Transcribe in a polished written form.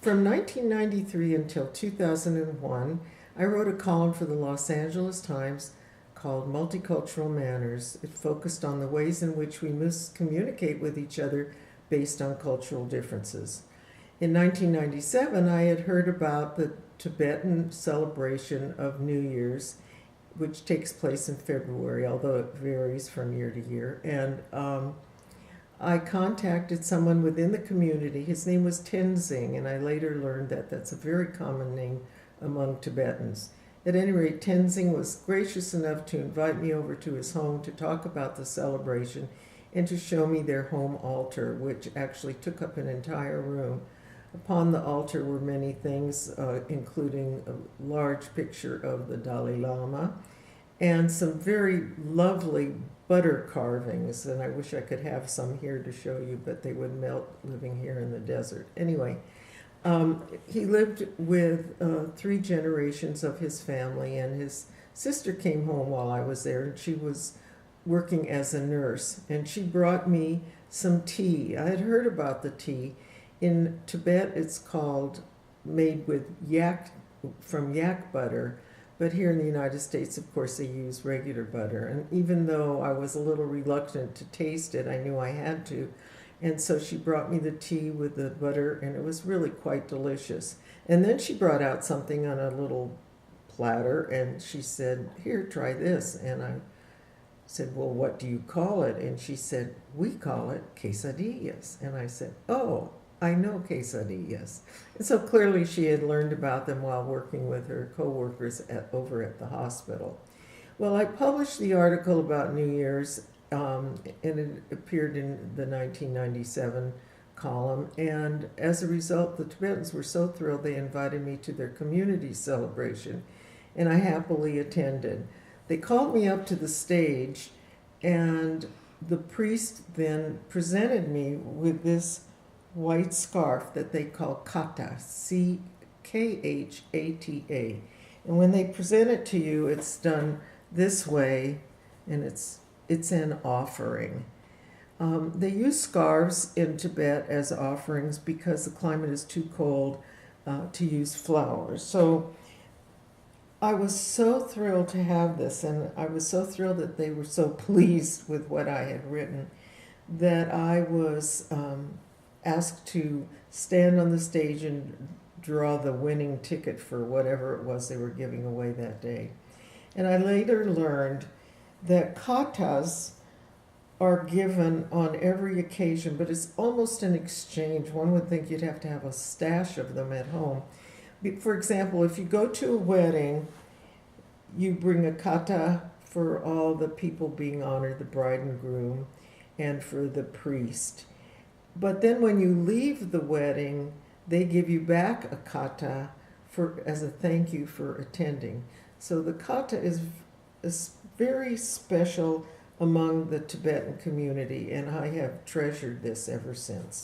From 1993 until 2001, I wrote a column for the Los Angeles Times called Multicultural Manners. It focused on the ways in which we must communicate with each other based on cultural differences. In 1997, I had heard about the Tibetan celebration of New Year's, which takes place in February, although it varies from year to year. And I contacted someone within the community. His name was Tenzing, and I later learned that that's a very common name among Tibetans. At any rate, Tenzing was gracious enough to invite me over to his home to talk about the celebration and to show me their home altar, which actually took up an entire room. Upon the altar were many things, including a large picture of the Dalai Lama and some very lovely butter carvings. And I wish I could have some here to show you, but they would melt living here in the desert. Anyway, he lived with 3 generations of his family, and his sister came home while I was there, and she was working as a nurse, and she brought me some tea. I had heard about the tea. In Tibet, it's called made with from yak butter, but here in the United States, of course, they use regular butter. And even though I was a little reluctant to taste it, I knew I had to. And so she brought me the tea with the butter, and it was really quite delicious. And then she brought out something on a little platter, and she said, "Here, try this." And I said, "Well, what do you call it?" And she said, "We call it quesadillas." And I said, "Oh, I know quesadillas." And so clearly she had learned about them while working with her co-workers over at the hospital. Well, I published the article about New Year's, and it appeared in the 1997 column. And as a result, the Tibetans were so thrilled they invited me to their community celebration, and I happily attended. They called me up to the stage, and the priest then presented me with this white scarf that they call Khata, Khata. And when they present it to you, it's done this way, and it's an offering. They use scarves in Tibet as offerings because the climate is too cold to use flowers. So I was so thrilled to have this, and I was so thrilled that they were so pleased with what I had written, that I was asked to stand on the stage and draw the winning ticket for whatever it was they were giving away that day. And I later learned that katas are given on every occasion, but it's almost an exchange. One would think you'd have to have a stash of them at home. For example, if you go to a wedding, you bring a kata for all the people being honored, the bride and groom, and for the priest. But then when you leave the wedding, they give you back a kata as a thank you for attending. So the kata is very special among the Tibetan community, and I have treasured this ever since.